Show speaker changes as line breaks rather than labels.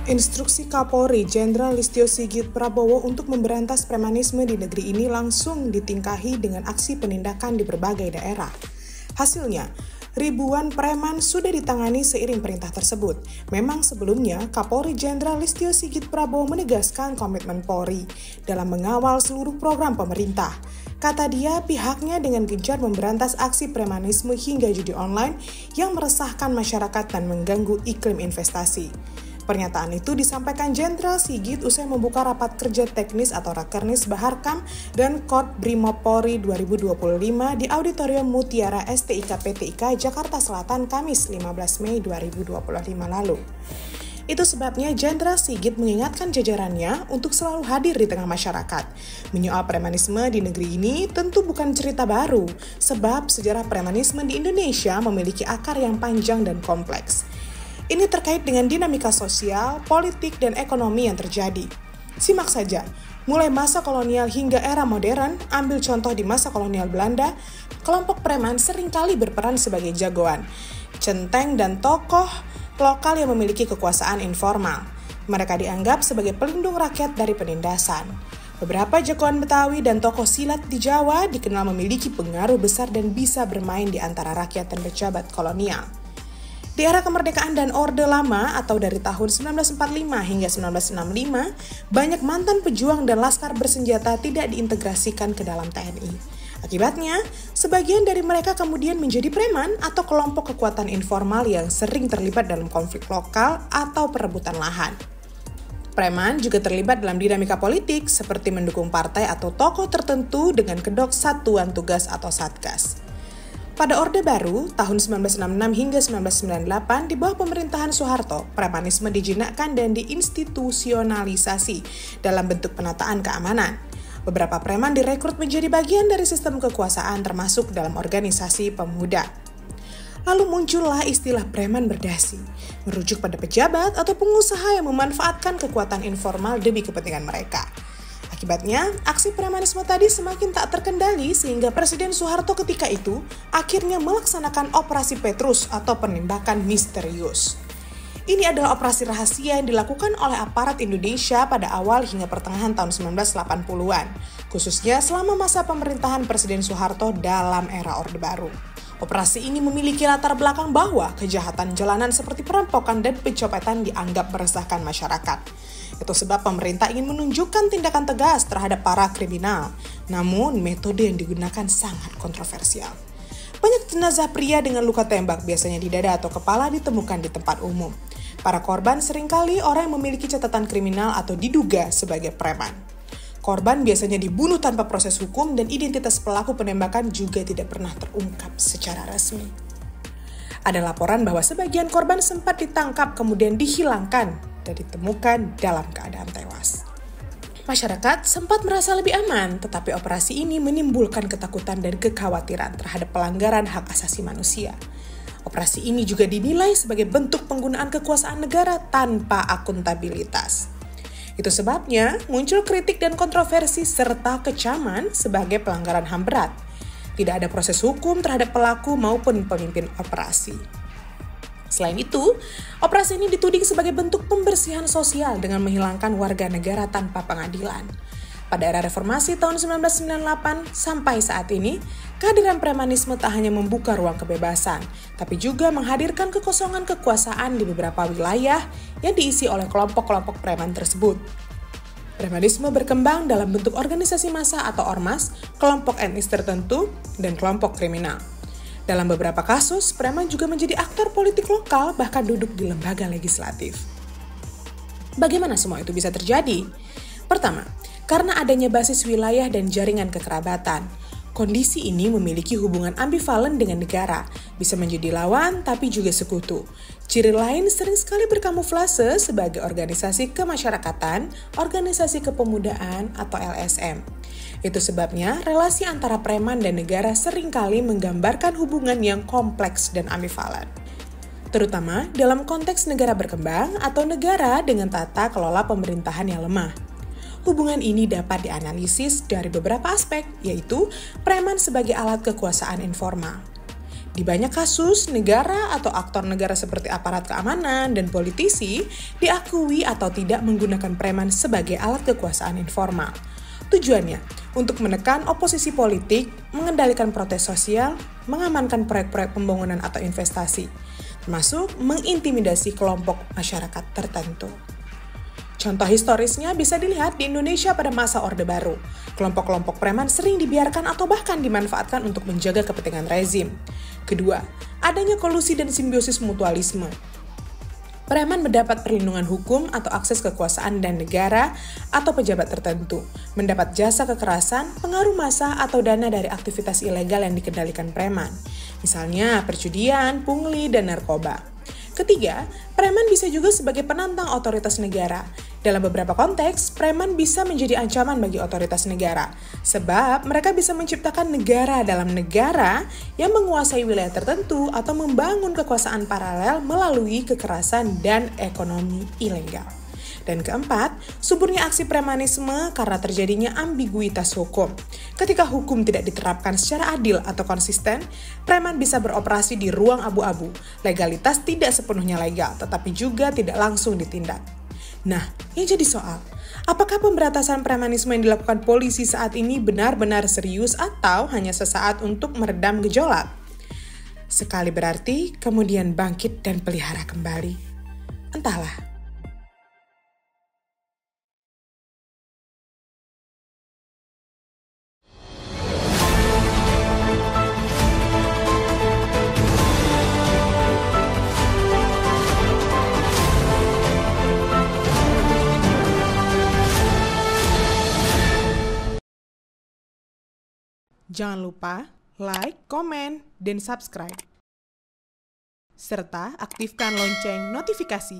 Instruksi Kapolri Jenderal Listio Sigit Prabowo untuk memberantas premanisme di negeri ini langsung ditingkahi dengan aksi penindakan di berbagai daerah. Hasilnya, ribuan preman sudah ditangani seiring perintah tersebut. Memang sebelumnya, Kapolri Jenderal Listio Sigit Prabowo menegaskan komitmen Polri dalam mengawal seluruh program pemerintah. Kata dia, pihaknya dengan gencar memberantas aksi premanisme hingga judi online yang meresahkan masyarakat dan mengganggu iklim investasi. Pernyataan itu disampaikan Jenderal Sigit usai membuka rapat kerja teknis atau Rakernis Baharkam dan Kort Brimob Polri 2025 di Auditorium Mutiara STIK PTIK Jakarta Selatan Kamis 15 Mei 2025 lalu. Itu sebabnya Jenderal Sigit mengingatkan jajarannya untuk selalu hadir di tengah masyarakat. Menyoal premanisme di negeri ini tentu bukan cerita baru, sebab sejarah premanisme di Indonesia memiliki akar yang panjang dan kompleks. Ini terkait dengan dinamika sosial, politik, dan ekonomi yang terjadi. Simak saja, mulai masa kolonial hingga era modern, ambil contoh di masa kolonial Belanda, kelompok preman seringkali berperan sebagai jagoan, centeng, dan tokoh lokal yang memiliki kekuasaan informal. Mereka dianggap sebagai pelindung rakyat dari penindasan. Beberapa jagoan Betawi dan tokoh silat di Jawa dikenal memiliki pengaruh besar dan bisa bermain di antara rakyat dan pejabat kolonial. Di era kemerdekaan dan Orde Lama atau dari tahun 1945 hingga 1965, banyak mantan pejuang dan laskar bersenjata tidak diintegrasikan ke dalam TNI. Akibatnya, sebagian dari mereka kemudian menjadi preman atau kelompok kekuatan informal yang sering terlibat dalam konflik lokal atau perebutan lahan. Preman juga terlibat dalam dinamika politik seperti mendukung partai atau tokoh tertentu dengan kedok Satuan Tugas atau Satgas. Pada Orde Baru, tahun 1966 hingga 1998, di bawah pemerintahan Soeharto, premanisme dijinakkan dan diinstitusionalisasi dalam bentuk penataan keamanan. Beberapa preman direkrut menjadi bagian dari sistem kekuasaan termasuk dalam organisasi pemuda. Lalu muncullah istilah preman berdasi, merujuk pada pejabat atau pengusaha yang memanfaatkan kekuatan informal demi kepentingan mereka. Akibatnya, aksi premanisme tadi semakin tak terkendali sehingga Presiden Soeharto ketika itu akhirnya melaksanakan Operasi Petrus atau penembakan misterius. Ini adalah operasi rahasia yang dilakukan oleh aparat Indonesia pada awal hingga pertengahan tahun 1980-an, khususnya selama masa pemerintahan Presiden Soeharto dalam era Orde Baru. Operasi ini memiliki latar belakang bahwa kejahatan jalanan seperti perampokan dan pencopetan dianggap meresahkan masyarakat. Itu sebab pemerintah ingin menunjukkan tindakan tegas terhadap para kriminal. Namun, metode yang digunakan sangat kontroversial. Banyak jenazah pria dengan luka tembak, biasanya di dada atau kepala, ditemukan di tempat umum. Para korban seringkali orang yang memiliki catatan kriminal atau diduga sebagai preman. Korban biasanya dibunuh tanpa proses hukum dan identitas pelaku penembakan juga tidak pernah terungkap secara resmi. Ada laporan bahwa sebagian korban sempat ditangkap kemudian dihilangkan dan ditemukan dalam keadaan tewas. Masyarakat sempat merasa lebih aman, tetapi operasi ini menimbulkan ketakutan dan kekhawatiran terhadap pelanggaran hak asasi manusia. Operasi ini juga dinilai sebagai bentuk penggunaan kekuasaan negara tanpa akuntabilitas. Itu sebabnya muncul kritik dan kontroversi serta kecaman sebagai pelanggaran HAM berat. Tidak ada proses hukum terhadap pelaku maupun pemimpin operasi. Selain itu, operasi ini dituding sebagai bentuk pembersihan sosial dengan menghilangkan warga negara tanpa pengadilan. Pada era reformasi tahun 1998 sampai saat ini, kehadiran premanisme tak hanya membuka ruang kebebasan, tapi juga menghadirkan kekosongan kekuasaan di beberapa wilayah yang diisi oleh kelompok-kelompok preman tersebut. Premanisme berkembang dalam bentuk organisasi massa atau ormas, kelompok etnis tertentu, dan kelompok kriminal. Dalam beberapa kasus, preman juga menjadi aktor politik lokal bahkan duduk di lembaga legislatif. Bagaimana semua itu bisa terjadi? Pertama, karena adanya basis wilayah dan jaringan kekerabatan. Kondisi ini memiliki hubungan ambivalen dengan negara, bisa menjadi lawan tapi juga sekutu. Ciri lain sering sekali berkamuflase sebagai organisasi kemasyarakatan, organisasi kepemudaan, atau LSM. Itu sebabnya relasi antara preman dan negara seringkali menggambarkan hubungan yang kompleks dan ambivalen. Terutama dalam konteks negara berkembang atau negara dengan tata kelola pemerintahan yang lemah. Hubungan ini dapat dianalisis dari beberapa aspek, yaitu preman sebagai alat kekuasaan informal. Di banyak kasus, negara atau aktor negara seperti aparat keamanan dan politisi diakui atau tidak menggunakan preman sebagai alat kekuasaan informal. Tujuannya untuk menekan oposisi politik, mengendalikan protes sosial, mengamankan proyek-proyek pembangunan atau investasi, termasuk mengintimidasi kelompok masyarakat tertentu. Contoh historisnya bisa dilihat di Indonesia pada masa Orde Baru. Kelompok-kelompok preman sering dibiarkan atau bahkan dimanfaatkan untuk menjaga kepentingan rezim. Kedua, adanya kolusi dan simbiosis mutualisme. Preman mendapat perlindungan hukum atau akses kekuasaan dan negara atau pejabat tertentu, mendapat jasa kekerasan, pengaruh massa atau dana dari aktivitas ilegal yang dikendalikan preman, misalnya perjudian, pungli, dan narkoba. Ketiga, preman bisa juga sebagai penantang otoritas negara. Dalam beberapa konteks, preman bisa menjadi ancaman bagi otoritas negara, sebab mereka bisa menciptakan negara dalam negara yang menguasai wilayah tertentu atau membangun kekuasaan paralel melalui kekerasan dan ekonomi ilegal. Dan keempat, suburnya aksi premanisme karena terjadinya ambiguitas hukum. Ketika hukum tidak diterapkan secara adil atau konsisten, preman bisa beroperasi di ruang abu-abu. Legalitas tidak sepenuhnya legal, tetapi juga tidak langsung ditindak. Nah, yang jadi soal, apakah pemberantasan premanisme yang dilakukan polisi saat ini benar-benar serius atau hanya sesaat untuk meredam gejolak? Sekali berarti, kemudian bangkit dan pelihara kembali. Entahlah. Jangan lupa like, komen, dan subscribe. Serta aktifkan lonceng notifikasi.